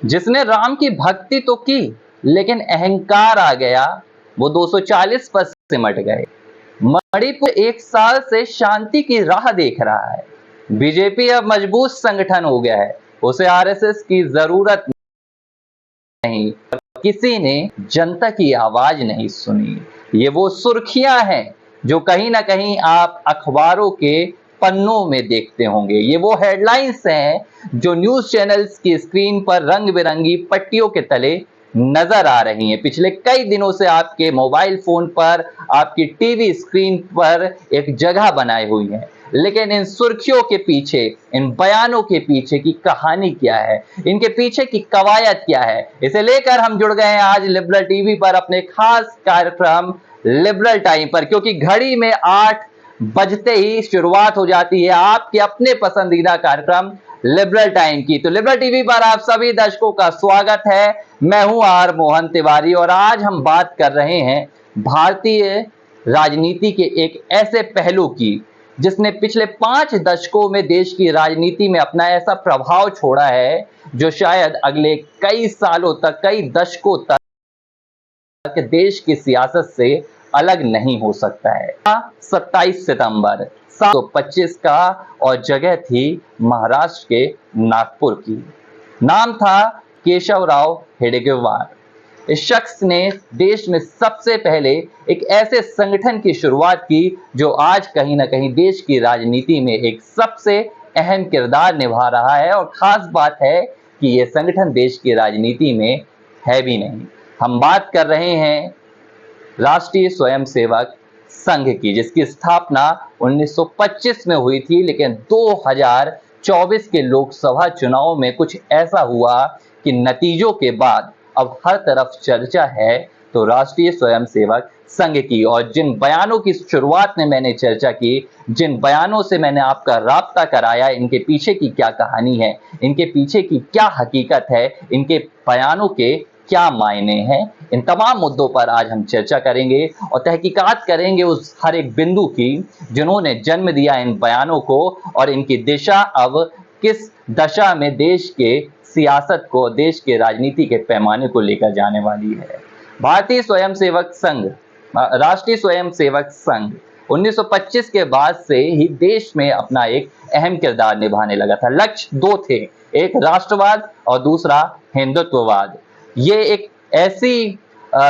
जिसने राम की भक्ति तो की लेकिन अहंकार आ गया, वो 240 पद सिमट गए। मणिपुर 1 साल से शांति की राह देख रहा है। बीजेपी अब मजबूत संगठन हो गया है, उसे आरएसएस की जरूरत नहीं। किसी ने जनता की आवाज नहीं सुनी। ये वो सुर्खियां हैं जो कहीं ना कहीं आप अखबारों के पन्नों में देखते होंगे। ये वो हेडलाइंस हैं जो न्यूज चैनल्स की स्क्रीन पर रंग बिरंगी पट्टियों के तले नजर आ रही हैं। पिछले कई दिनों से आपके मोबाइल फोन पर, आपकी टीवी स्क्रीन पर एक जगह बनाई हुई है। लेकिन इन सुर्खियों के पीछे, इन बयानों के पीछे की कहानी क्या है, इनके पीछे की कवायद क्या है, इसे लेकर हम जुड़ गए हैं आज लिबरल टीवी पर अपने खास कार्यक्रम लिबरल टाइम पर। क्योंकि घड़ी में 8 बजते ही शुरुआत हो जाती है आपके अपने पसंदीदा कार्यक्रम लिबरल टाइम की। तो लिबरल टीवी पर आप सभी दर्शकों का स्वागत है। मैं हूं आर मोहन तिवारी और आज हम बात कर रहे हैं भारतीय राजनीति के एक ऐसे पहलू की जिसने पिछले 5 दशकों में देश की राजनीति में अपना ऐसा प्रभाव छोड़ा है जो शायद अगले कई सालों तक, कई दशकों तक देश की सियासत से अलग नहीं हो सकता है। 27 सितंबर 725 का और जगह थी महाराष्ट्र के नागपुर की। नाम था केशवराव हेडगेवार। इस शख्स ने देश में सबसे पहले एक ऐसे संगठन की शुरुआत की जो आज कहीं ना कहीं देश की राजनीति में एक सबसे अहम किरदार निभा रहा है। और खास बात है कि यह संगठन देश की राजनीति में है भी नहीं। हम बात कर रहे हैं राष्ट्रीय स्वयंसेवक संघ की, जिसकी स्थापना 1925 में हुई थी। लेकिन 2024 के लोकसभा चुनाव में कुछ ऐसा हुआ कि नतीजों के बाद अब हर तरफ चर्चा है तो राष्ट्रीय स्वयंसेवक संघ की। और जिन बयानों की शुरुआत में मैंने चर्चा की, जिन बयानों से मैंने आपका राब्ता कराया, इनके पीछे की क्या कहानी है, इनके पीछे की क्या हकीकत है, इनके बयानों के क्या मायने हैं, इन तमाम मुद्दों पर आज हम चर्चा करेंगे और तहकीकात करेंगे उस हर एक बिंदु की जिन्होंने जन्म दिया इन बयानों को और इनकी दिशा अब किस दशा में देश के सियासत को, देश के राजनीति के पैमाने को लेकर जाने वाली है। भारतीय स्वयंसेवक संघ, राष्ट्रीय स्वयंसेवक संघ 1925 के बाद से ही देश में अपना एक अहम किरदार निभाने लगा था। लक्ष्य 2 थे, एक राष्ट्रवाद और दूसरा हिंदुत्ववाद। ये एक ऐसी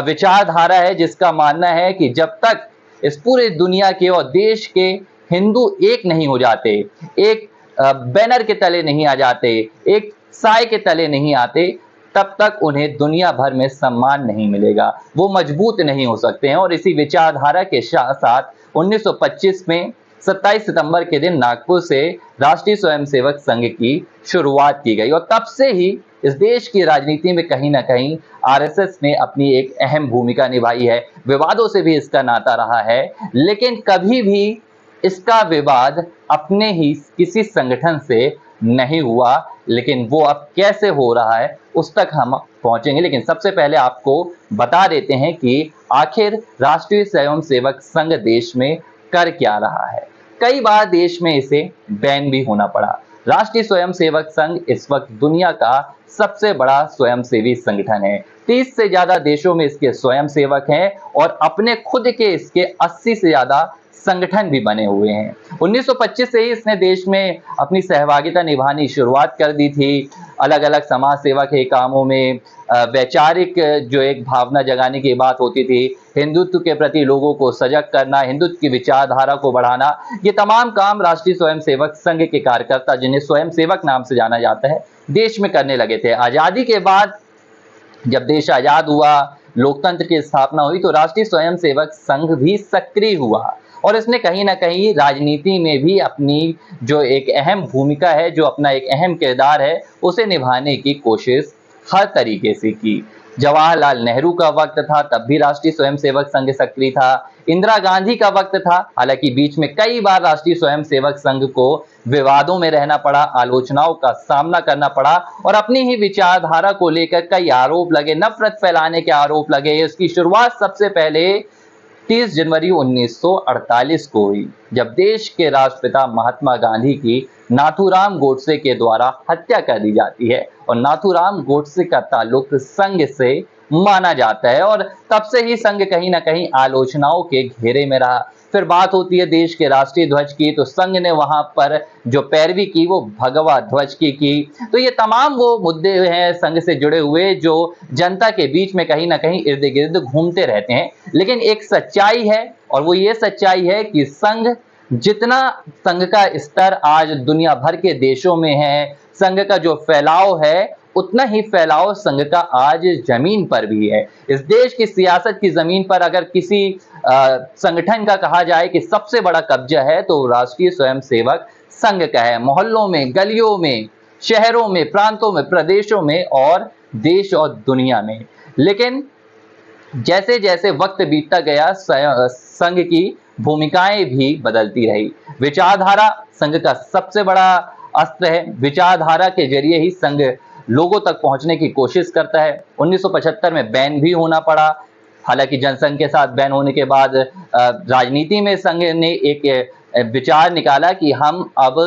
विचारधारा है जिसका मानना है कि जब तक इस पूरी दुनिया के और देश के हिंदू एक नहीं हो जाते, एक बैनर के तले नहीं आ जाते, एक साए के तले नहीं आते, तब तक उन्हें दुनिया भर में सम्मान नहीं मिलेगा, वो मजबूत नहीं हो सकते हैं। और इसी विचारधारा के साथ 1925 में 27 सितंबर के दिन नागपुर से राष्ट्रीय स्वयंसेवक संघ की शुरुआत की गई। और तब से ही इस देश की राजनीति में कहीं ना कहीं आरएसएस ने अपनी एक अहम भूमिका निभाई है। विवादों से भी इसका नाता रहा है, लेकिन कभी भी इसका विवाद अपने ही किसी संगठन से नहीं हुआ। लेकिन वो अब कैसे हो रहा है उस तक हम पहुंचेंगे। लेकिन सबसे पहले आपको बता देते हैं कि आखिर राष्ट्रीय स्वयंसेवक संघ देश में कर क्या रहा है। कई बार देश में इसे बैन भी होना पड़ा। राष्ट्रीय स्वयंसेवक संघ इस वक्त दुनिया का सबसे बड़ा स्वयंसेवी संगठन है। 30 से ज्यादा देशों में इसके स्वयंसेवक हैं और अपने खुद के इसके 80 से ज्यादा संगठन भी बने हुए हैं। 1925 से ही इसने देश में अपनी सहभागिता निभानी शुरुआत कर दी थी। अलग अलग समाज सेवा के कामों में वैचारिक जो एक भावना जगाने की बात होती थी, हिंदुत्व के प्रति लोगों को सजग करना, हिंदुत्व की विचारधारा को बढ़ाना, ये तमाम काम राष्ट्रीय स्वयंसेवक संघ के कार्यकर्ता, जिन्हें स्वयंसेवक नाम से जाना जाता है, देश में करने लगे थे। आजादी के बाद जब देश आजाद हुआ, लोकतंत्र की स्थापना हुई, तो राष्ट्रीय स्वयंसेवक संघ भी सक्रिय हुआ और इसने कहीं ना कहीं राजनीति में भी अपनी जो एक अहम भूमिका है, जो अपना एक अहम किरदार है, उसे निभाने की कोशिश हर तरीके से की। जवाहरलाल नेहरू का वक्त था, तब भी राष्ट्रीय स्वयंसेवक संघ सक्रिय था। इंदिरा गांधी का वक्त था, हालांकि बीच में कई बार राष्ट्रीय स्वयंसेवक संघ को विवादों में रहना पड़ा, आलोचनाओं का सामना करना पड़ा और अपनी ही विचारधारा को लेकर कई आरोप लगे, नफरत फैलाने के आरोप लगे। इसकी शुरुआत सबसे पहले 30 जनवरी 1948 को हुई, जब देश के राष्ट्रपिता महात्मा गांधी की नाथूराम गोडसे के द्वारा हत्या कर दी जाती है और नाथूराम गोडसे का ताल्लुक संघ से माना जाता है और तब से ही संघ कहीं ना कहीं आलोचनाओं के घेरे में रहा। फिर बात होती है देश के राष्ट्रीय ध्वज की, तो संघ ने वहां पर जो पैरवी की वो भगवा ध्वज की। तो ये तमाम वो मुद्दे हैं संघ से जुड़े हुए जो जनता के बीच में कहीं ना कहीं इर्द गिर्द घूमते रहते हैं। लेकिन एक सच्चाई है और वो ये सच्चाई है कि संघ जितना संघ का स्तर आज दुनिया भर के देशों में है, संघ का जो फैलाव है उतना ही फैलाव संघ का आज जमीन पर भी है। इस देश की सियासत की जमीन पर अगर किसी संगठन का कहा जाए कि सबसे बड़ा कब्जा है तो राष्ट्रीय स्वयंसेवक संघ का है। मोहल्लों में, गलियों में, शहरों में, प्रांतों में, प्रदेशों में और देश और दुनिया में। लेकिन जैसे जैसे वक्त बीतता गया संघ की भूमिकाएं भी बदलती रही। विचारधारा संघ का सबसे बड़ा अस्त्र है। विचारधारा के जरिए ही संघ लोगों तक पहुंचने की कोशिश करता है। 1975 में बैन भी होना पड़ा। हालांकि जनसंघ के साथ बैन होने के बाद राजनीति में संघ ने एक विचार निकाला कि हम अब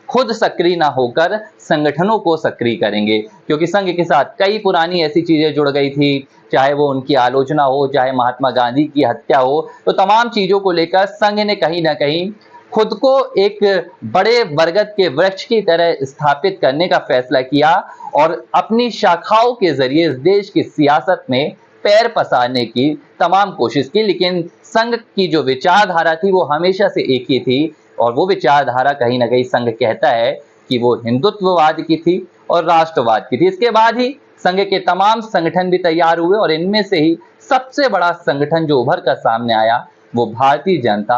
खुद सक्रिय ना होकर संगठनों को सक्रिय करेंगे, क्योंकि संघ के साथ कई पुरानी ऐसी चीजें जुड़ गई थी, चाहे वो उनकी आलोचना हो, चाहे महात्मा गांधी की हत्या हो। तो तमाम चीजों को लेकर संघ ने कहीं ना कहीं खुद को एक बड़े बरगद के वृक्ष की तरह स्थापित करने का फैसला किया और अपनी शाखाओं के जरिए इस देश की सियासत में पैर पसारने की तमाम कोशिश की। लेकिन संघ की जो विचारधारा थी वो हमेशा से एक ही थी और वो विचारधारा कहीं ना कहीं संघ कहता है कि वो हिंदुत्ववाद की थी और राष्ट्रवाद की थी। इसके बाद ही संघ के तमाम संगठन भी तैयार हुए और इनमें से ही सबसे बड़ा संगठन जो उभर कर सामने आया वो भारतीय जनता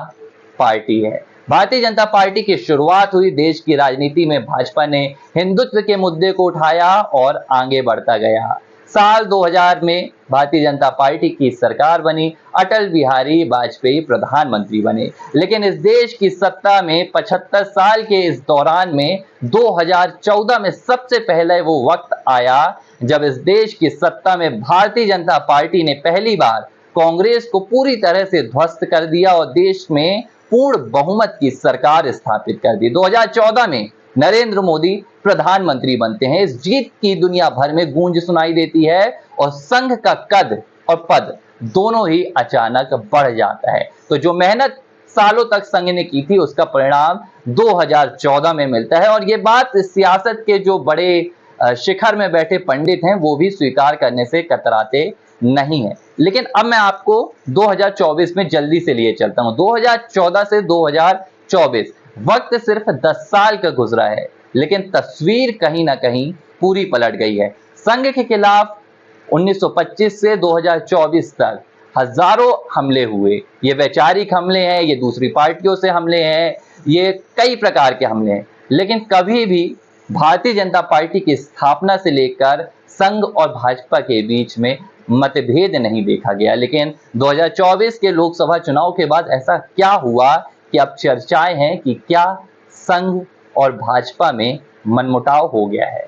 पार्टी है। भारतीय जनता पार्टी की शुरुआत हुई देश की राजनीति में भाजपा ने हिंदुत्व के मुद्दे को उठाया और आगे बढ़ता गया। साल 2000 में भारतीय जनता पार्टी की सरकार बनी, अटल बिहारी वाजपेयी प्रधानमंत्री बने। लेकिन इस देश की सत्ता में 75 साल के इस दौरान में 2014 में सबसे पहले वो वक्त आया जब इस देश की सत्ता में भारतीय जनता पार्टी ने पहली बार कांग्रेस को पूरी तरह से ध्वस्त कर दिया और देश में पूर्ण बहुमत की सरकार स्थापित कर दी। 2014 में नरेंद्र मोदी प्रधानमंत्री बनते हैं। इस जीत की दुनिया भर में गूंज सुनाई देती है और संघ का कद और पद दोनों ही अचानक बढ़ जाता है। तो जो मेहनत सालों तक संघ ने की थी उसका परिणाम 2014 में मिलता है और ये बात सियासत के जो बड़े शिखर में बैठे पंडित हैं वो भी स्वीकार करने से कतराते नहीं है। लेकिन अब मैं आपको 2024 में जल्दी से लिए चलता हूं। 2014 से 2024 वक्त सिर्फ 10 साल का गुजरा है, लेकिन तस्वीर कहीं ना कहीं पूरी पलट गई है। संघ के खिलाफ 1925 से 2024 तक हजारों हमले हुए। ये वैचारिक हमले हैं, ये दूसरी पार्टियों से हमले हैं, ये कई प्रकार के हमले हैं। लेकिन कभी भी भारतीय जनता पार्टी की स्थापना से लेकर संघ और भाजपा के बीच में मतभेद नहीं देखा गया। लेकिन 2024 के लोकसभा चुनाव के बाद ऐसा क्या हुआ कि अब चर्चाएं हैं कि क्या संघ और भाजपा में मनमुटाव हो गया है?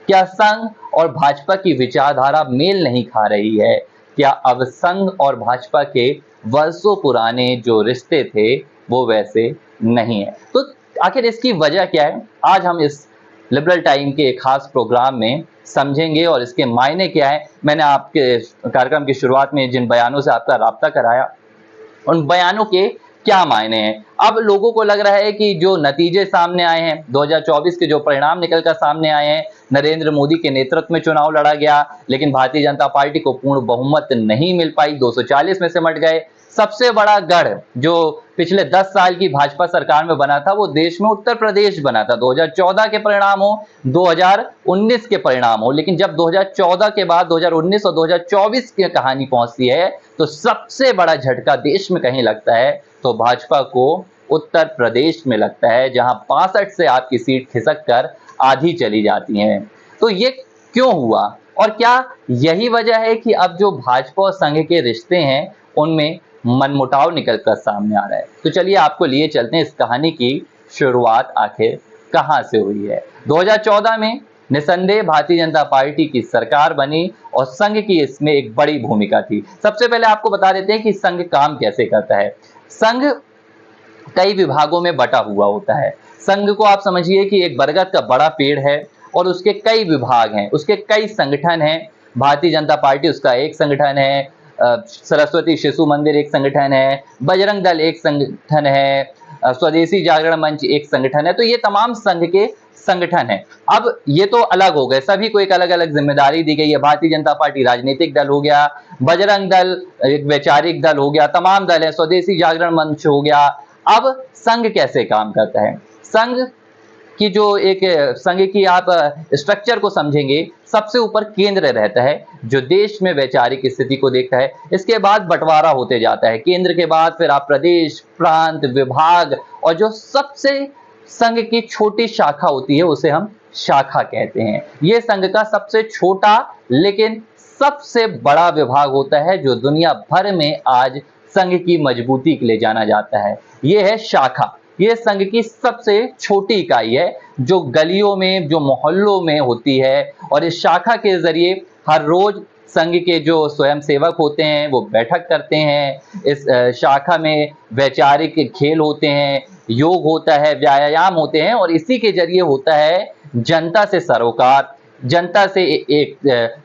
क्या संघ और भाजपा की विचारधारा मेल नहीं खा रही है? क्या अब संघ और भाजपा के वर्षों पुराने जो रिश्ते थे वो वैसे नहीं है? तो आखिर इसकी वजह क्या है? आज हम इस लिबरल टाइम के एक खास प्रोग्राम में समझेंगे और इसके मायने क्या है। मैंने आपके कार्यक्रम की शुरुआत में जिन बयानों से आपका राब्ता कराया उन बयानों के क्या मायने हैं। अब लोगों को लग रहा है कि जो नतीजे सामने आए हैं, 2024 के जो परिणाम निकलकर सामने आए हैं, नरेंद्र मोदी के नेतृत्व में चुनाव लड़ा गया लेकिन भारतीय जनता पार्टी को पूर्ण बहुमत नहीं मिल पाई, 240 में सिमट गए। सबसे बड़ा गढ़ जो पिछले 10 साल की भाजपा सरकार में बना था वो देश में उत्तर प्रदेश बना था। 2014 के परिणाम हो, 2019 के परिणाम हो, लेकिन जब 2014 के बाद 2019 और 2024 की कहानी पहुंचती है तो सबसे बड़ा झटका देश में कहीं लगता है तो भाजपा को उत्तर प्रदेश में लगता है, जहां 65 से आपकी सीट खिसक कर आधी चली जाती हैं। तो ये क्यों हुआ और क्या यही वजह है कि अब जो भाजपा और संघ के रिश्ते हैं उनमें मनमुटाव निकलकर सामने आ रहा है? तो चलिए आपको लिए चलते हैं इस कहानी की शुरुआत आखिर कहां से हुई है। 2014 में निसंदेह भारतीय जनता पार्टी की सरकार बनी और संघ की इसमें एक बड़ी भूमिका थी। सबसे पहले आपको बता देते हैं कि संघ काम कैसे करता है। संघ कई विभागों में बटा हुआ होता है। संघ को आप समझिए कि एक बरगद का बड़ा पेड़ है और उसके कई विभाग हैं, उसके कई संगठन हैं। भारतीय जनता पार्टी उसका एक संगठन है, सरस्वती शिशु मंदिर एक संगठन है, बजरंग दल एक संगठन है, स्वदेशी जागरण मंच एक संगठन है। तो ये तमाम संघ के संगठन है। अब ये तो अलग हो गए, सभी को एक अलग अलग जिम्मेदारी दी गई है। भारतीय जनता पार्टी राजनीतिक दल हो गया, बजरंग दल एक वैचारिक दल हो गया, तमाम दल है, स्वदेशी जागरण मंच हो गया। अब संघ कैसे काम करता है? संघ की जो एक संघ की आप स्ट्रक्चर को समझेंगे, सबसे ऊपर केंद्र रहता है जो देश में वैचारिक स्थिति को देखता है। इसके बाद बंटवारा होते जाता है, केंद्र के बाद फिर आप प्रदेश, प्रांत, विभाग, और जो सबसे संघ की छोटी शाखा होती है उसे हम शाखा कहते हैं। ये संघ का सबसे छोटा लेकिन सबसे बड़ा विभाग होता है जो दुनिया भर में आज संघ की मजबूती के लिए जाना जाता है। ये है शाखा। ये संघ की सबसे छोटी इकाई है जो गलियों में, जो मोहल्लों में होती है, और इस शाखा के जरिए हर रोज संघ के जो स्वयं सेवक होते हैं वो बैठक करते हैं। इस शाखा में वैचारिक खेल होते हैं, योग होता है, व्यायाम होते हैं, और इसी के जरिए होता है जनता से सरोकार, जनता से एक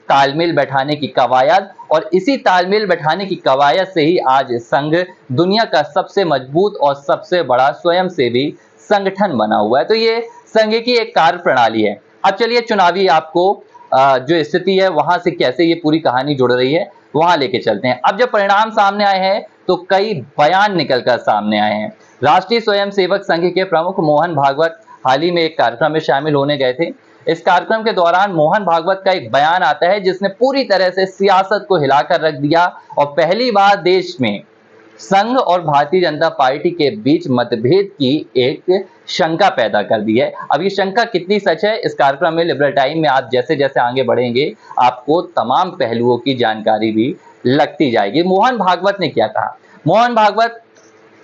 तालमेल बैठाने की कवायद, और इसी तालमेल बैठाने की कवायद से ही आज संघ दुनिया का सबसे मजबूत और सबसे बड़ा स्वयंसेवी संगठन बना हुआ है। तो ये संघ की एक कार्य प्रणाली है। अब चलिए चुनावी आपको जो स्थिति है वहां से कैसे ये पूरी कहानी जुड़ रही है वहां लेके चलते हैं। अब जब परिणाम सामने आए हैं तो कई बयान निकलकर सामने आए हैं। राष्ट्रीय स्वयंसेवक संघ के प्रमुख मोहन भागवत हाल ही में एक कार्यक्रम में शामिल होने गए थे। इस कार्यक्रम के दौरान मोहन भागवत का एक बयान आता है जिसने पूरी तरह से सियासत को हिलाकर रख दिया, और पहली बार देश में संघ और भारतीय जनता पार्टी के बीच मतभेद की एक शंका पैदा कर दी है। अब ये शंका कितनी सच है, इस कार्यक्रम में लिबरल टाइम में आप जैसे जैसे आगे बढ़ेंगे आपको तमाम पहलुओं की जानकारी भी लगती जाएगी। मोहन भागवत ने क्या कहा? मोहन भागवत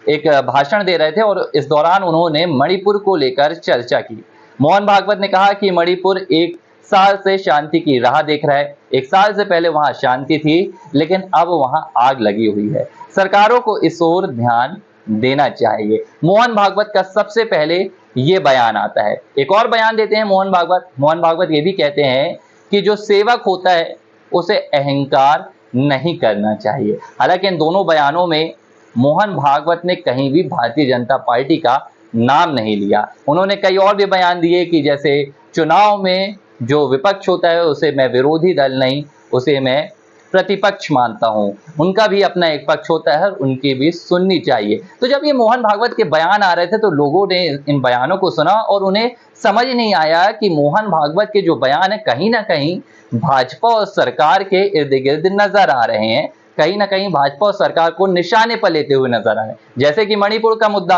एक भाषण दे रहे थे और इस दौरान उन्होंने मणिपुर को लेकर चर्चा की। मोहन भागवत ने कहा कि मणिपुर एक साल से शांति की राह देख रहा है। एक साल से पहले वहां शांति थी लेकिन अब वहां आग लगी हुई है। सरकारों को इस ओर ध्यान देना चाहिए। मोहन भागवत का सबसे पहले ये बयान आता है। एक और बयान देते हैं मोहन भागवत। मोहन भागवत ये भी कहते हैं कि जो सेवक होता है उसे अहंकार नहीं करना चाहिए। हालांकि इन दोनों बयानों में मोहन भागवत ने कहीं भी भारतीय जनता पार्टी का नाम नहीं लिया। उन्होंने कई और भी बयान दिए कि जैसे चुनाव में जो विपक्ष होता है उसे मैं विरोधी दल नहीं, उसे मैं प्रतिपक्ष मानता हूं। उनका भी अपना एक पक्ष होता है, उनकी भी सुननी चाहिए। तो जब ये मोहन भागवत के बयान आ रहे थे तो लोगों ने इन बयानों को सुना और उन्हें समझ नहीं आया कि मोहन भागवत के जो बयान है कहीं ना कहीं भाजपा और सरकार के इर्द गिर्द नजर आ रहे हैं, कहीं ना कहीं भाजपा और सरकार को निशाने पर लेते हुए नजर आ रहे हैं। जैसे कि मणिपुर का मुद्दा,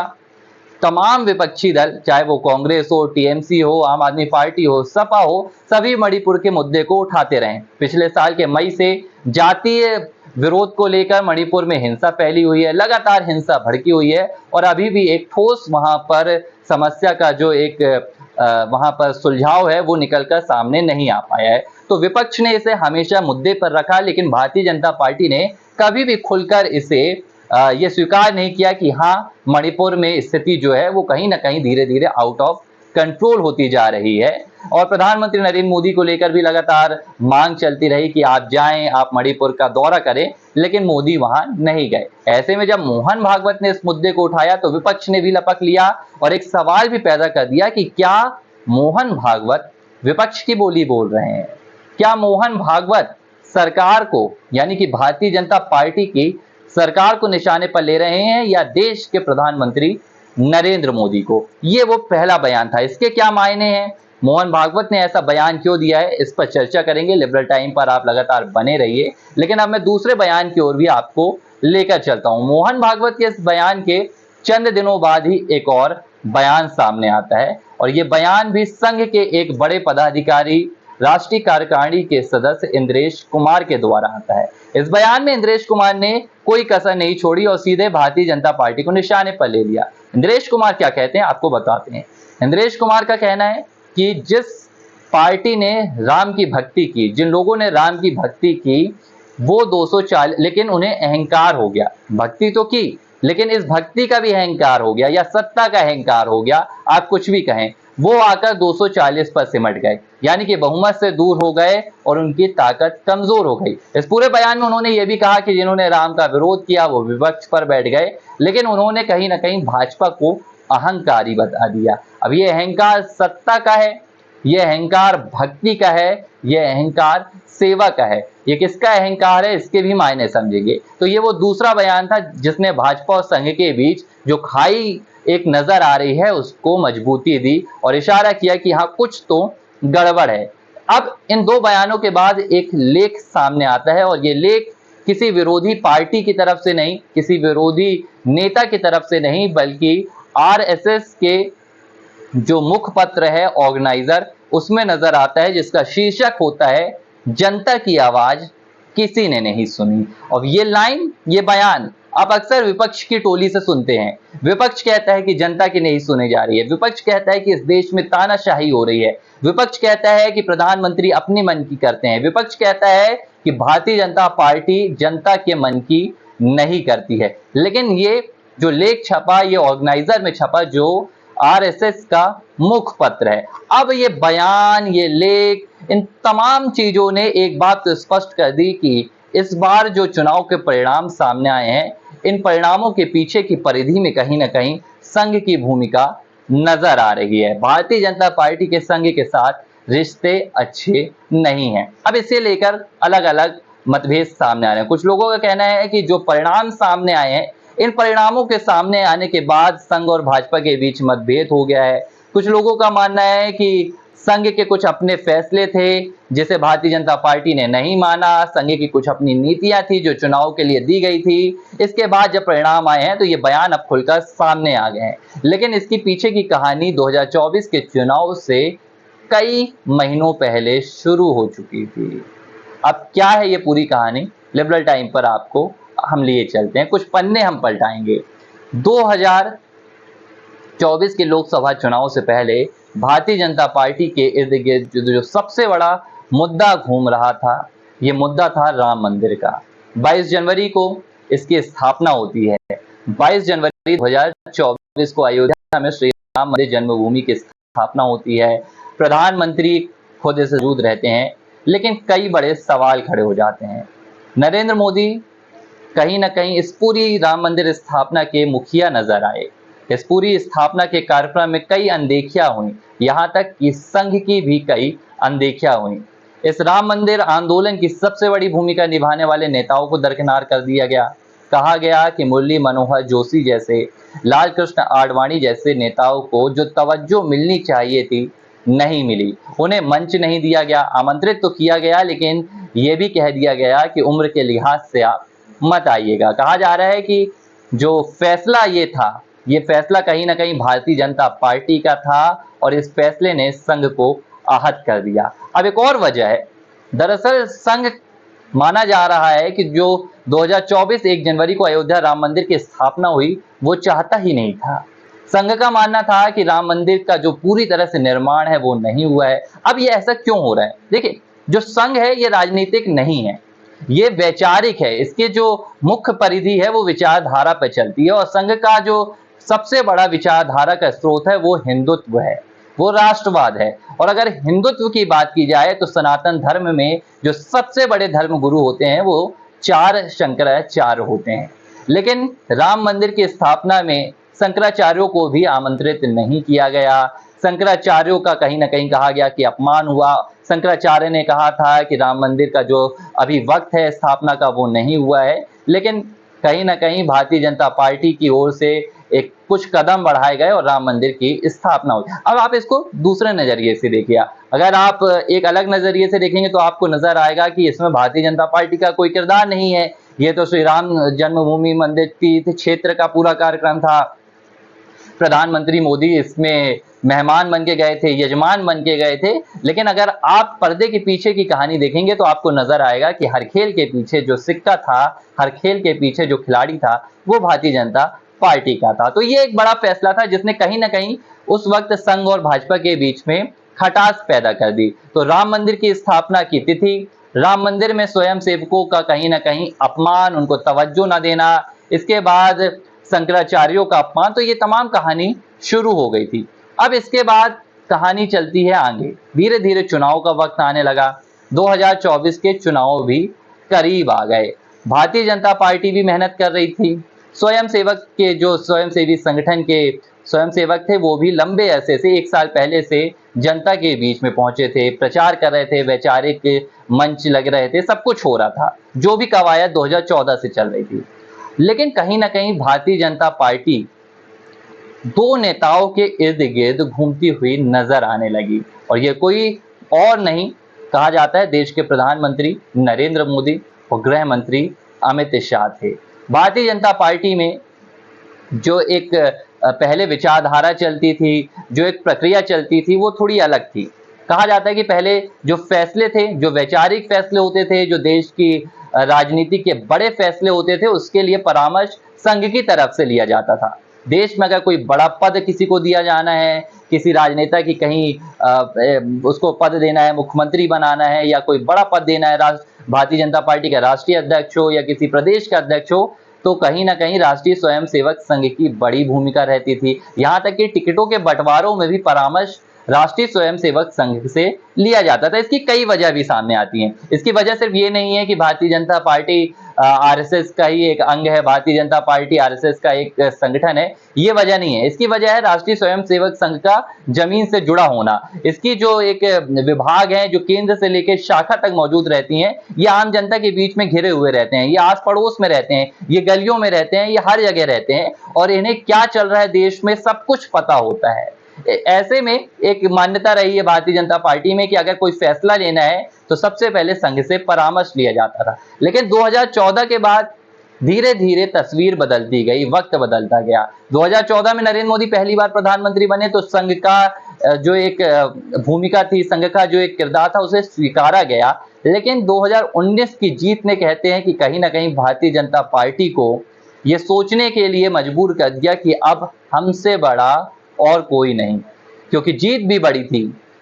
तमाम विपक्षी दल चाहे वो कांग्रेस हो, टीएमसी हो, आम आदमी पार्टी हो, सपा हो, सभी मणिपुर के मुद्दे को उठाते रहे। पिछले साल के मई से जातीय विरोध को लेकर मणिपुर में हिंसा फैली हुई है, लगातार हिंसा भड़की हुई है, और अभी भी एक ठोस वहां पर समस्या का जो एक वहां पर सुलझाव है वो निकलकर सामने नहीं आ पाया है। तो विपक्ष ने इसे हमेशा मुद्दे पर रखा, लेकिन भारतीय जनता पार्टी ने कभी भी खुलकर इसे ये स्वीकार नहीं किया कि हाँ मणिपुर में स्थिति जो है वो कहीं ना कहीं धीरे धीरे आउट ऑफ कंट्रोल होती जा रही है। और प्रधानमंत्री नरेंद्र मोदी को लेकर भी लगातार मांग चलती रही कि आप जाएं, आप मणिपुर का दौरा करें, लेकिन मोदी वहां नहीं गए। ऐसे में जब मोहन भागवत ने इस मुद्दे को उठाया तो विपक्ष ने भी लपक लिया और एक सवाल भी पैदा कर दिया कि क्या मोहन भागवत विपक्ष की बोली बोल रहे हैं? क्या मोहन भागवत सरकार को यानी कि भारतीय जनता पार्टी की सरकार को निशाने पर ले रहे हैं या देश के प्रधानमंत्री नरेंद्र मोदी को? ये वो पहला बयान था। इसके क्या मायने हैं, मोहन भागवत ने ऐसा बयान क्यों दिया है, इस पर चर्चा करेंगे। लिबरल टाइम पर आप लगातार बने रहिए। लेकिन अब मैं दूसरे बयान की ओर भी आपको लेकर चलता हूं। मोहन भागवत के इस बयान के चंद दिनों बाद ही एक और बयान सामने आता है, और ये बयान भी संघ के एक बड़े पदाधिकारी, राष्ट्रीय कार्यकारिणी के सदस्य इंद्रेश कुमार के द्वारा आता है। इस बयान में इंद्रेश कुमार ने कोई कसर नहीं छोड़ी और सीधे भारतीय जनता पार्टी को निशाने पर ले लिया। इंद्रेश कुमार क्या कहते हैं आपको बताते हैं। इंद्रेश कुमार का कहना है कि जिस पार्टी ने राम की भक्ति की, जिन लोगों ने राम की भक्ति की वो 240, लेकिन उन्हें अहंकार हो गया। भक्ति तो की लेकिन इस भक्ति का भी अहंकार हो गया या सत्ता का अहंकार हो गया, आप कुछ भी कहें, वो आकर 240 पर सिमट गए, यानी कि बहुमत से दूर हो गए और उनकी ताकत कमजोर हो गई। इस पूरे बयान में उन्होंने ये भी कहा कि जिन्होंने राम का विरोध किया वो विपक्ष पर बैठ गए, लेकिन उन्होंने कहीं ना कहीं भाजपा को अहंकारी बता दिया। अब ये अहंकार सत्ता का है, ये अहंकार भक्ति का है, ये अहंकार सेवा का है। ये किसका अहंकार है, इसके भी मायने समझेंगे। तो ये वो दूसरा बयान था जिसने भाजपा और संघ के बीच जो खाई एक नजर आ रही है उसको मजबूती दी और इशारा किया कि हाँ कुछ तो गड़बड़ है। अब इन दो बयानों के बाद एक लेख सामने आता है और ये लेख किसी विरोधी पार्टी की तरफ से नहीं, किसी विरोधी नेता की तरफ से नहीं, बल्कि आरएसएस के जो मुखपत्र है ऑर्गेनाइजर, उसमें नजर आता है, जिसका शीर्षक होता है जनता की आवाज किसी ने नहीं सुनी। और ये लाइन, ये बयान आप अक्सर विपक्ष की टोली से सुनते हैं। विपक्ष कहता है कि जनता की नहीं सुनी जा रही है, विपक्ष कहता है कि इस देश में तानाशाही हो रही है, विपक्ष कहता है कि प्रधानमंत्री अपने मन की करते हैं, विपक्ष कहता है कि भारतीय जनता पार्टी जनता के मन की नहीं करती है। लेकिन ये जो लेख छपा, ये ऑर्गेनाइजर में छपा, जो आरएसएस का मुखपत्र है। अब ये बयान, ये लेख, इन तमाम चीजों ने एक बात तो स्पष्ट कर दी कि इस बार जो चुनाव के परिणाम सामने आए हैं, इन परिणामों के पीछे की परिधि में कहीं ना कहीं संघ की भूमिका नजर आ रही है। भारतीय जनता पार्टी के संघ के साथ रिश्ते अच्छे नहीं हैं। अब इसे लेकर अलग अलग मतभेद सामने आ रहे हैं। कुछ लोगों का कहना है कि जो परिणाम सामने आए हैं, इन परिणामों के सामने आने के बाद संघ और भाजपा के बीच मतभेद हो गया है। कुछ लोगों का मानना है कि संघ के कुछ अपने फैसले थे जिसे भारतीय जनता पार्टी ने नहीं माना, संघ की कुछ अपनी नीतियां थी जो चुनाव के लिए दी गई थी। इसके बाद जब परिणाम आए हैं तो ये बयान अब खुलकर सामने आ गए हैं। लेकिन इसकी पीछे की कहानी 2024 के चुनाव से कई महीनों पहले शुरू हो चुकी थी। अब क्या है ये पूरी कहानी, लिबरल टाइम पर आपको हम लिए चलते हैं, कुछ पन्ने हम पलटाएंगे। 2024 के लोकसभा चुनाव से पहले भारतीय जनता पार्टी के इर्द गिर्द जो सबसे बड़ा मुद्दा घूम रहा था, ये मुद्दा था राम मंदिर का। 22 जनवरी को इसकी स्थापना होती है। 22 जनवरी 2024 को अयोध्या में श्री राम मंदिर जन्मभूमि की स्थापना होती है। प्रधानमंत्री खुद इसे मौजूद रहते हैं, लेकिन कई बड़े सवाल खड़े हो जाते हैं। नरेंद्र मोदी कहीं ना कहीं इस पूरी राम मंदिर स्थापना के मुखिया नजर आए। इस पूरी स्थापना के कार्यक्रम में कई अनदेखियां हुई, यहाँ तक कि संघ की भी कई अनदेखियां हुई। इस राम मंदिर आंदोलन की सबसे बड़ी भूमिका निभाने वाले नेताओं को दरकिनार कर दिया गया। कहा गया कि मुरली मनोहर जोशी जैसे, लाल कृष्ण आडवाणी जैसे नेताओं को जो तवज्जो मिलनी चाहिए थी नहीं मिली, उन्हें मंच नहीं दिया गया। आमंत्रित तो किया गया, लेकिन यह भी कह दिया गया कि उम्र के लिहाज से आप मत आइएगा। कहा जा रहा है कि जो फैसला ये था, ये फैसला कहीं ना कहीं भारतीय जनता पार्टी का था और इस फैसले ने संघ को आहत कर दिया। अब एक और वजह है, दरअसल संघ माना जा रहा है कि जो 2024 1 जनवरी को अयोध्या राम मंदिर की स्थापना हुई वो चाहता ही नहीं था। संघ का मानना था कि राम मंदिर का जो पूरी तरह से निर्माण है वो नहीं हुआ है। अब ये ऐसा क्यों हो रहा है? देखिए, जो संघ है ये राजनीतिक नहीं है, ये वैचारिक है। इसके जो मुख्य परिधि है वो विचारधारा पर चलती है और संघ का जो सबसे बड़ा विचारधारा का स्रोत है वो हिंदुत्व है, वो राष्ट्रवाद है। और अगर हिंदुत्व की बात की जाए तो सनातन धर्म में जो सबसे बड़े धर्म गुरु होते हैं वो 4 शंकराचार्य होते हैं। लेकिन राम मंदिर की स्थापना में शंकराचार्यों को भी आमंत्रित नहीं किया गया। शंकराचार्यों का कहीं ना कहीं कहा गया कि अपमान हुआ। शंकराचार्य ने कहा था कि राम मंदिर का जो अभी वक्त है स्थापना का वो नहीं हुआ है। लेकिन कहीं ना कहीं भारतीय जनता पार्टी की ओर से एक कुछ कदम बढ़ाए गए और राम मंदिर की स्थापना हुई। अब आप इसको दूसरे नजरिए से देखिए। अगर आप एक अलग नजरिए से देखेंगे तो आपको नजर आएगा कि इसमें भारतीय जनता पार्टी का कोई किरदार नहीं है। ये तो श्री राम जन्मभूमि मंदिर तीर्थ क्षेत्र का पूरा कार्यक्रम था। प्रधानमंत्री मोदी इसमें मेहमान बन के गए थे, यजमान बन के गए थे। लेकिन अगर आप पर्दे के पीछे की कहानी देखेंगे तो आपको नजर आएगा कि हर खेल के पीछे जो सिक्का था, हर खेल के पीछे जो खिलाड़ी था वो भारतीय जनता पार्टी का था। तो ये एक बड़ा फैसला था जिसने कहीं ना कहीं उस वक्त संघ और भाजपा के बीच में खटास पैदा कर दी। तो राम मंदिर की स्थापना की तिथि, राम मंदिर में स्वयं सेवकों का कहीं ना कहीं अपमान, उनको तवज्जो न देना, इसके बाद शंकराचार्यों का अपमान, तो ये तमाम कहानी शुरू हो गई थी। अब इसके बाद कहानी चलती है आगे, धीरे धीरे चुनाव का वक्त आने लगा। 2024 के चुनाव भी करीब आ गए। भारतीय जनता पार्टी भी मेहनत कर रही थी। स्वयंसेवक के जो स्वयंसेवी संगठन के स्वयंसेवक थे वो भी लंबे अरसे से, 1 साल पहले से जनता के बीच में पहुंचे थे, प्रचार कर रहे थे, वैचारिक मंच लग रहे थे, सब कुछ हो रहा था, जो भी कवायद 2014 से चल रही थी। लेकिन कहीं ना कहीं भारतीय जनता पार्टी दो नेताओं के इर्द गिर्द घूमती हुई नजर आने लगी, और ये कोई और नहीं, कहा जाता है देश के प्रधानमंत्री नरेंद्र मोदी और गृह मंत्री अमित शाह थे। भारतीय जनता पार्टी में जो एक पहले विचारधारा चलती थी, जो एक प्रक्रिया चलती थी, वो थोड़ी अलग थी। कहा जाता है कि पहले जो फैसले थे, जो वैचारिक फैसले होते थे, जो देश की राजनीति के बड़े फैसले होते थे, उसके लिए परामर्श संघ की तरफ से लिया जाता था। देश में अगर कोई बड़ा पद किसी को दिया जाना है, किसी राजनेता की कहीं उसको पद देना है, मुख्यमंत्री बनाना है, या कोई बड़ा पद देना है, भारतीय जनता पार्टी का राष्ट्रीय अध्यक्ष हो या किसी प्रदेश का अध्यक्ष हो, तो कहीं ना कहीं राष्ट्रीय स्वयंसेवक संघ की बड़ी भूमिका रहती थी। यहाँ तक कि टिकटों के बंटवारों में भी परामर्श राष्ट्रीय स्वयंसेवक संघ से लिया जाता था। इसकी कई वजह भी सामने आती हैं। इसकी वजह सिर्फ ये नहीं है कि भारतीय जनता पार्टी आरएसएस का ही एक अंग है, भारतीय जनता पार्टी आरएसएस का एक संगठन है, ये वजह नहीं है। इसकी वजह है राष्ट्रीय स्वयंसेवक संघ का जमीन से जुड़ा होना। इसकी जो एक विभाग है, जो केंद्र से लेकर शाखा तक मौजूद रहती हैं, ये आम जनता के बीच में घिरे हुए रहते हैं, ये आस पड़ोस में रहते हैं, ये गलियों में रहते हैं, ये हर जगह रहते हैं, और इन्हें क्या चल रहा है देश में सब कुछ पता होता है। ऐसे में एक मान्यता रही है भारतीय जनता पार्टी में कि अगर कोई फैसला लेना है तो सबसे पहले संघ से परामर्श लिया जाता था। लेकिन 2014 के बाद धीरे धीरे तस्वीर बदलती गई, वक्त बदलता गया। 2014 में नरेंद्र मोदी पहली बार प्रधानमंत्री बने तो संघ का जो एक भूमिका थी, संघ का जो एक किरदार था, उसे स्वीकारा गया। लेकिन 2019 की जीत ने, कहते हैं कि कहीं ना कहीं भारतीय जनता पार्टी को यह सोचने के लिए मजबूर कर दिया कि अब हमसे बड़ा और कोई नहीं, क्योंकि जीत भी बड़ी थी।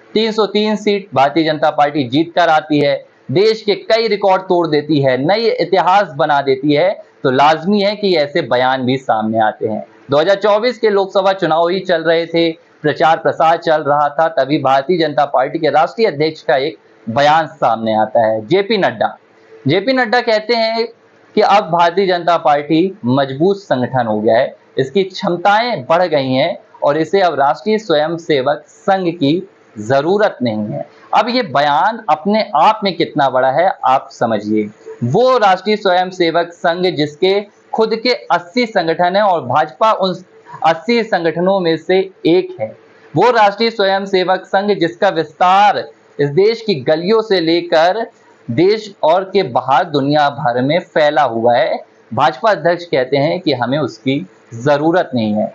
303 सीट भारतीय जनता पार्टी जीत कर आती है, देश के कई रिकॉर्ड तोड़ देती है, नई इतिहास बना देती है, तो लाजमी है कि ऐसे बयान भी सामने आते हैं। 2024 के लोकसभा चुनाव ही चल रहे थे, प्रचार प्रसार चल रहा था, तभी भारतीय जनता पार्टी के राष्ट्रीय अध्यक्ष का एक बयान सामने आता है। जेपी नड्डा कहते हैं कि अब भारतीय जनता पार्टी मजबूत संगठन हो गया है, इसकी क्षमताएं बढ़ गई हैं और इसे अब राष्ट्रीय स्वयंसेवक संघ की जरूरत नहीं है। अब ये बयान अपने आप में कितना बड़ा है आप समझिए। वो राष्ट्रीय स्वयंसेवक संघ जिसके खुद के 80 संगठन है और भाजपा उन 80 संगठनों में से एक है। वो राष्ट्रीय स्वयंसेवक संघ जिसका विस्तार इस देश की गलियों से लेकर देश और के बाहर दुनिया भर में फैला हुआ है। भाजपा अध्यक्ष कहते हैं कि हमें उसकी जरूरत नहीं है।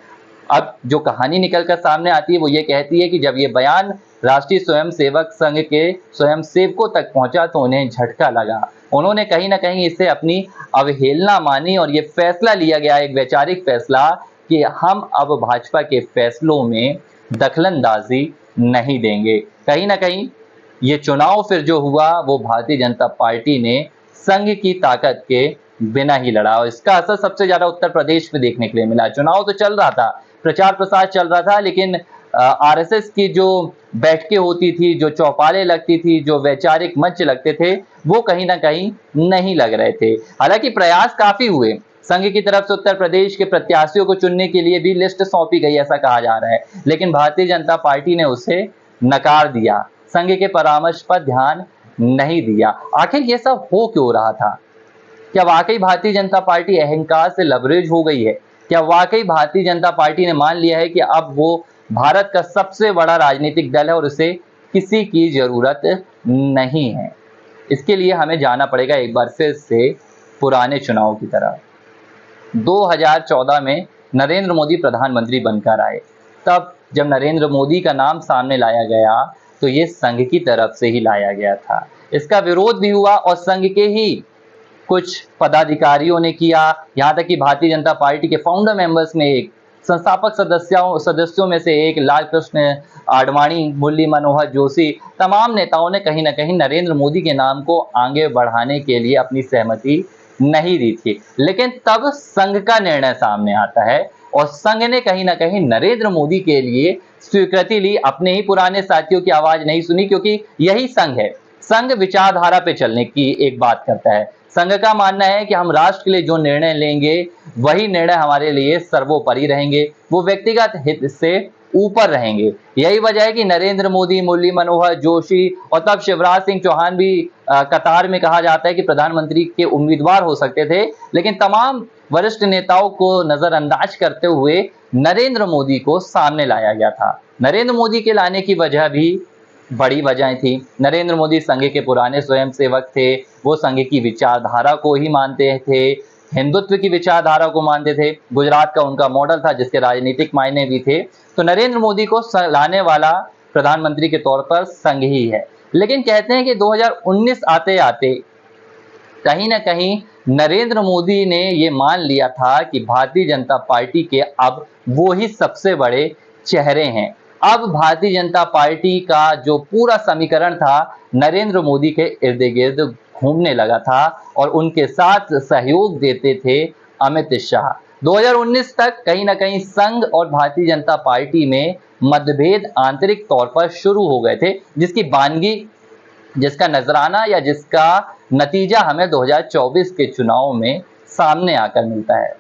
अब जो कहानी निकलकर सामने आती है वो ये कहती है कि जब ये बयान राष्ट्रीय स्वयंसेवक संघ के स्वयंसेवकों तक पहुंचा तो उन्हें झटका लगा। उन्होंने कहीं ना कहीं इसे अपनी अवहेलना मानी और ये फैसला लिया गया, एक वैचारिक फैसला, कि हम अब भाजपा के फैसलों में दखलंदाजी नहीं देंगे। कहीं ना कहीं ये चुनाव फिर जो हुआ वो भारतीय जनता पार्टी ने संघ की ताकत के बिना ही लड़ा, और इसका असर सबसे ज्यादा उत्तर प्रदेश में देखने के लिए मिला। चुनाव तो चल रहा था, प्रचार प्रसार चल रहा था, लेकिन आरएसएस की जो बैठकें होती थी, जो चौपालें लगती थी, जो वैचारिक मंच लगते थे, वो कहीं ना कहीं नहीं लग रहे थे। हालांकि प्रयास काफी हुए, संघ की तरफ से उत्तर प्रदेश के प्रत्याशियों को चुनने के लिए भी लिस्ट सौंपी गई, ऐसा कहा जा रहा है, लेकिन भारतीय जनता पार्टी ने उसे नकार दिया, संघ के परामर्श पर ध्यान नहीं दिया। आखिर ये सब हो क्यों रहा था? क्या वाकई भारतीय जनता पार्टी अहंकार से लवरेज हो गई है? क्या वाकई भारतीय जनता पार्टी ने मान लिया है कि अब वो भारत का सबसे बड़ा राजनीतिक दल है और उसे किसी की जरूरत नहीं है? इसके लिए हमें जाना पड़ेगा एक बार फिर से पुराने चुनाव की तरफ। 2014 में नरेंद्र मोदी प्रधानमंत्री बनकर आए, तब जब नरेंद्र मोदी का नाम सामने लाया गया तो ये संघ की तरफ से ही लाया गया था। इसका विरोध भी हुआ और संघ के ही कुछ पदाधिकारियों ने किया। यहाँ तक कि भारतीय जनता पार्टी के फाउंडर मेंबर्स में एक, संस्थापक सदस्यों में से एक लाल कृष्ण आडवाणी, मुरली मनोहर जोशी, तमाम नेताओं ने कहीं ना कहीं नरेंद्र मोदी के नाम को आगे बढ़ाने के लिए अपनी सहमति नहीं दी थी। लेकिन तब संघ का निर्णय सामने आता है और संघ ने कहीं ना कहीं नरेंद्र मोदी के लिए स्वीकृति ली, अपने ही पुराने साथियों की आवाज नहीं सुनी, क्योंकि यही संघ है। संघ विचारधारा पे चलने की एक बात करता है। संघ का मानना है कि हम राष्ट्र के लिए जो निर्णय लेंगे वही निर्णय हमारे लिए सर्वोपरि रहेंगे, वो व्यक्तिगत हित से ऊपर रहेंगे। यही वजह है कि नरेंद्र मोदी, मुरली मनोहर जोशी और तब शिवराज सिंह चौहान भी कतार में कहा जाता है कि प्रधानमंत्री के उम्मीदवार हो सकते थे, लेकिन तमाम वरिष्ठ नेताओं को नजरअंदाज करते हुए नरेंद्र मोदी को सामने लाया गया था। नरेंद्र मोदी के लाने की वजह भी बड़ी वजहें थी। नरेंद्र मोदी संघ के पुराने स्वयंसेवक थे, वो संघ की विचारधारा को ही मानते थे, हिंदुत्व की विचारधारा को मानते थे। गुजरात का उनका मॉडल था जिसके राजनीतिक मायने भी थे। तो नरेंद्र मोदी को लाने वाला प्रधानमंत्री के तौर पर संघ ही है। लेकिन कहते हैं कि 2019 आते आते कहीं ना कहीं नरेंद्र मोदी ने ये मान लिया था कि भारतीय जनता पार्टी के अब वो ही सबसे बड़े चेहरे हैं। अब भारतीय जनता पार्टी का जो पूरा समीकरण था नरेंद्र मोदी के इर्द गिर्द घूमने लगा था और उनके साथ सहयोग देते थे अमित शाह। 2019 तक कहीं ना कहीं संघ और भारतीय जनता पार्टी में मतभेद आंतरिक तौर पर शुरू हो गए थे, जिसकी बानगी, जिसका नजराना या जिसका नतीजा हमें 2024 के चुनाव में सामने आकर मिलता है।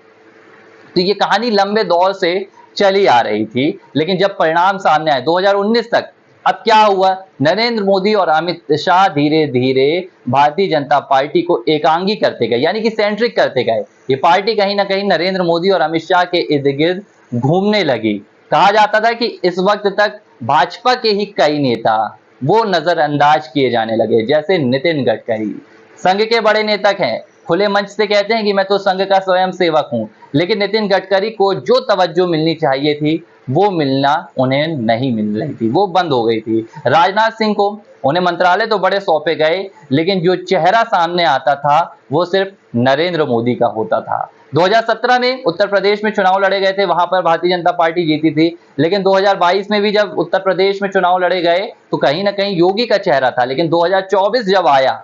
तो ये कहानी लंबे दौर से चली आ रही थी, लेकिन जब परिणाम सामने आए 2019 तक, अब क्या हुआ, नरेंद्र मोदी और अमित शाह धीरे धीरे भारतीय जनता पार्टी को एकांगी करते गए, यानी कि सेंट्रिक करते गए। ये पार्टी कहीं ना कहीं नरेंद्र मोदी और अमित शाह के इर्द गिर्द घूमने लगी। कहा जाता था कि इस वक्त तक भाजपा के ही कई नेता वो नजरअंदाज किए जाने लगे, जैसे नितिन गडकरी संघ के बड़े नेता हैं, खुले मंच से कहते हैं कि मैं तो संघ का स्वयं सेवक हूं, लेकिन नितिन गडकरी को जो तवज्जो मिलनी चाहिए थी वो मिलना उन्हें नहीं मिल रही थी, वो बंद हो गई थी। राजनाथ सिंह को उन्हें मंत्रालय तो बड़े सौंपे गए, लेकिन जो चेहरा सामने आता था वो सिर्फ नरेंद्र मोदी का होता था। 2017 में उत्तर प्रदेश में चुनाव लड़े गए थे, वहां पर भारतीय जनता पार्टी जीती थी, लेकिन 2022 में भी जब उत्तर प्रदेश में चुनाव लड़े गए तो कहीं ना कहीं योगी का चेहरा था। लेकिन 2024 जब आया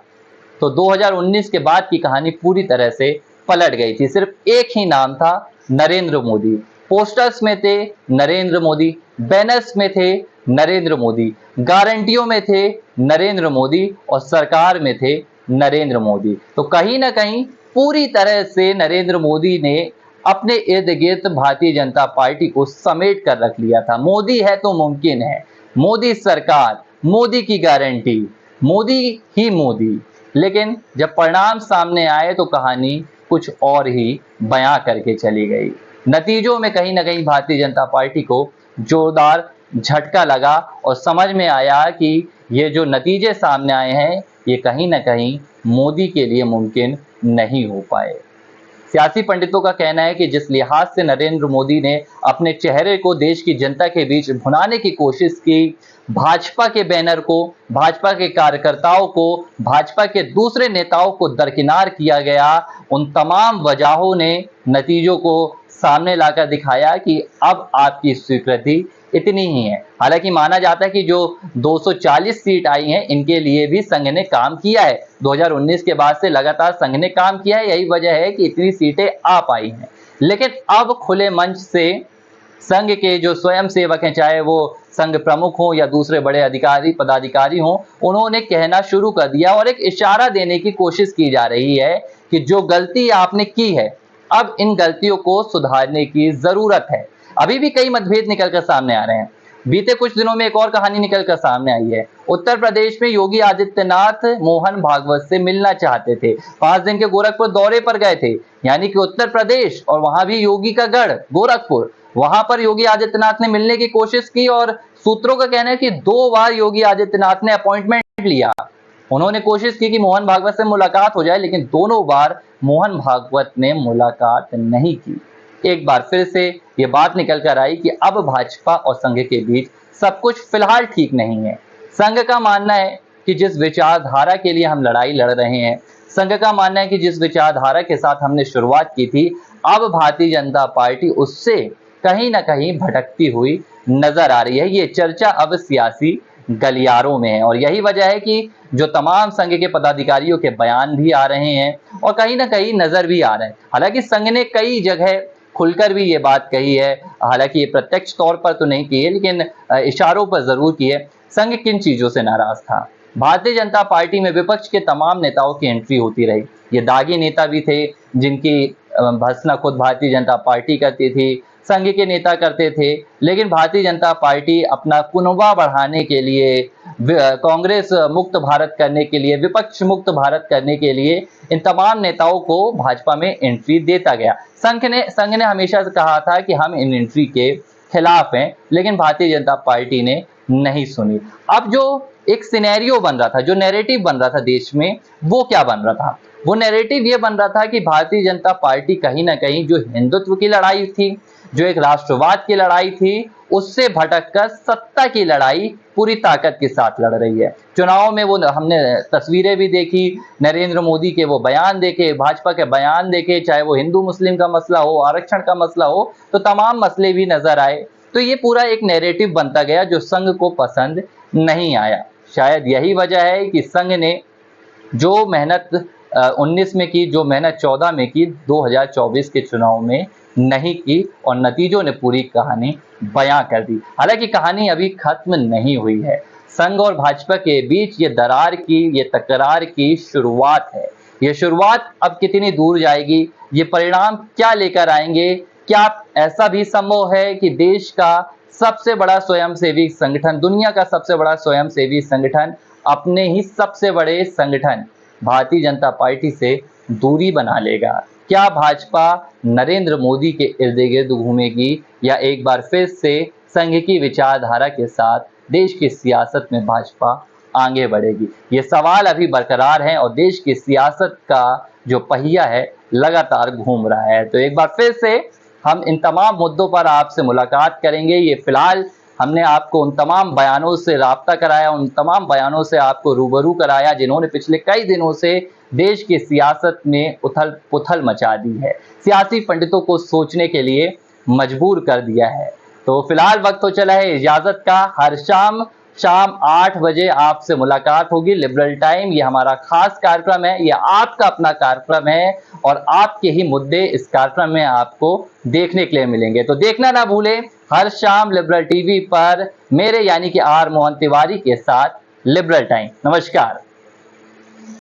तो 2019 के बाद की कहानी पूरी तरह से पलट गई थी। सिर्फ एक ही नाम था, नरेंद्र मोदी। पोस्टर्स में थे नरेंद्र मोदी, बैनर्स में थे नरेंद्र मोदी, गारंटियों में थे नरेंद्र मोदी और सरकार में थे नरेंद्र मोदी। तो कहीं ना कहीं पूरी तरह से नरेंद्र मोदी ने अपने इर्द गिर्द भारतीय जनता पार्टी को समेट कर रख लिया था। मोदी है तो मुमकिन है, मोदी सरकार, मोदी की गारंटी, मोदी ही मोदी। लेकिन जब परिणाम सामने आए तो कहानी कुछ और ही बयां करके चली गई। नतीजों में कहीं ना कहीं भारतीय जनता पार्टी को जोरदार झटका लगा और समझ में आया कि ये जो नतीजे सामने आए हैं ये कहीं ना कहीं मोदी के लिए मुमकिन नहीं हो पाए। सियासी पंडितों का कहना है कि जिस लिहाज से नरेंद्र मोदी ने अपने चेहरे को देश की जनता के बीच भुनाने की कोशिश की, भाजपा के बैनर को, भाजपा के कार्यकर्ताओं को, भाजपा के दूसरे नेताओं को दरकिनार किया गया, उन तमाम वजहों ने नतीजों को सामने लाकर दिखाया कि अब आपकी स्वीकृति इतनी ही है। हालांकि माना जाता है कि जो 240 सीट आई हैं इनके लिए भी संघ ने काम किया है। 2019 के बाद से लगातार संघ ने काम किया है, यही वजह है कि इतनी सीटें आ पाई हैं। लेकिन अब खुले मंच से संघ के जो स्वयं सेवक हैं, चाहे वो संघ प्रमुख हो या दूसरे बड़े अधिकारी पदाधिकारी हों, उन्होंने कहना शुरू कर दिया और एक इशारा देने की कोशिश की जा रही है कि जो गलती आपने की है अब इन गलतियों को सुधारने की जरूरत है। अभी भी कई मतभेद निकलकर सामने आ रहे हैं। बीते कुछ दिनों में एक और कहानी निकलकर सामने आई है। उत्तर प्रदेश में योगी आदित्यनाथ मोहन भागवत से मिलना चाहते थे, 5 दिन के गोरखपुर दौरे पर गए थे, यानी कि उत्तर प्रदेश और वहां भी योगी का गढ़ गोरखपुर, वहां पर योगी आदित्यनाथ ने मिलने की कोशिश की और सूत्रों का कहना है कि 2 बार योगी आदित्यनाथ ने अपॉइंटमेंट लिया। उन्होंने कोशिश की कि मोहन भागवत से मुलाकात हो जाए, लेकिन दोनों बार मोहन भागवत ने मुलाकात नहीं की। एक बार फिर से ये बात निकल कर आई कि अब भाजपा और संघ के बीच सब कुछ फिलहाल ठीक नहीं है। संघ का मानना है कि जिस विचारधारा के लिए हम लड़ाई लड़ रहे हैं, संघ का मानना है कि जिस विचारधारा के साथ हमने शुरुआत की थी, अब भारतीय जनता पार्टी उससे कहीं ना कहीं भटकती हुई नजर आ रही है। ये चर्चा अब सियासी गलियारों में है। और यही वजह है कि जो तमाम संघ के पदाधिकारियों के बयान भी आ रहे हैं और कहीं ना कहीं नजर भी आ रहे हैं। हालांकि संघ ने कई जगह खुलकर भी ये बात कही है, हालांकि ये प्रत्यक्ष तौर पर तो नहीं की है लेकिन इशारों पर जरूर की है। संघ किन चीजों से नाराज था? भारतीय जनता पार्टी में विपक्ष के तमाम नेताओं की एंट्री होती रही। ये दागी नेता भी थे जिनकी भर्त्सना खुद भारतीय जनता पार्टी करती थी, संघ के नेता करते थे, लेकिन भारतीय जनता पार्टी अपना कुनबा बढ़ाने के लिए, कांग्रेस मुक्त भारत करने के लिए, विपक्ष मुक्त भारत करने के लिए इन तमाम नेताओं को भाजपा में एंट्री देता गया। संघ ने हमेशा से कहा था कि हम इन एंट्री के खिलाफ हैं, लेकिन भारतीय जनता पार्टी ने नहीं सुनी। अब जो एक सिनेरियो बन रहा था, जो नैरेटिव बन रहा था देश में, वो क्या बन रहा था? वो नैरेटिव ये बन रहा था कि भारतीय जनता पार्टी कहीं ना कहीं जो हिंदुत्व की लड़ाई थी, जो एक राष्ट्रवाद की लड़ाई थी, उससे भटककर सत्ता की लड़ाई पूरी ताकत के साथ लड़ रही है। चुनाव में वो हमने तस्वीरें भी देखी, नरेंद्र मोदी के वो बयान देखे, भाजपा के बयान देखे, चाहे वो हिंदू मुस्लिम का मसला हो, आरक्षण का मसला हो, तो तमाम मसले भी नजर आए। तो ये पूरा एक नैरेटिव बनता गया जो संघ को पसंद नहीं आया। शायद यही वजह है कि संघ ने जो मेहनत 19 में की, जो मेहनत 14 में की, 2024 के चुनाव में नहीं की और नतीजों ने पूरी कहानी बयां कर दी। हालांकि कहानी अभी खत्म नहीं हुई है। संघ और भाजपा के बीच ये दरार की, ये तकरार की शुरुआत है। ये शुरुआत अब कितनी दूर जाएगी, ये परिणाम क्या लेकर आएंगे? क्या ऐसा भी संभव है कि देश का सबसे बड़ा स्वयंसेवी संगठन, दुनिया का सबसे बड़ा स्वयंसेवी संगठन, अपने ही सबसे बड़े संगठन भारतीय जनता पार्टी से दूरी बना लेगा? क्या भाजपा नरेंद्र मोदी के इर्द गिर्द घूमेगी या एक बार फिर से संघ की विचारधारा के साथ देश की सियासत में भाजपा आगे बढ़ेगी? ये सवाल अभी बरकरार है और देश की सियासत का जो पहिया है लगातार घूम रहा है। तो एक बार फिर से हम इन तमाम मुद्दों पर आपसे मुलाकात करेंगे। ये फिलहाल हमने आपको उन तमाम बयानों से राब्ता कराया, उन तमाम बयानों से आपको रूबरू कराया जिन्होंने पिछले कई दिनों से देश की सियासत में उथल पुथल मचा दी है, सियासी पंडितों को सोचने के लिए मजबूर कर दिया है। तो फिलहाल वक्त हो चला है इजाजत का। हर शाम 8 बजे आपसे मुलाकात होगी लिबरल टाइम। ये हमारा खास कार्यक्रम है, ये आपका अपना कार्यक्रम है और आपके ही मुद्दे इस कार्यक्रम में आपको देखने के लिए मिलेंगे। तो देखना ना भूलें हर शाम लिबरल टीवी पर मेरे यानी कि आर मोहन तिवारी के साथ लिबरल टाइम। नमस्कार।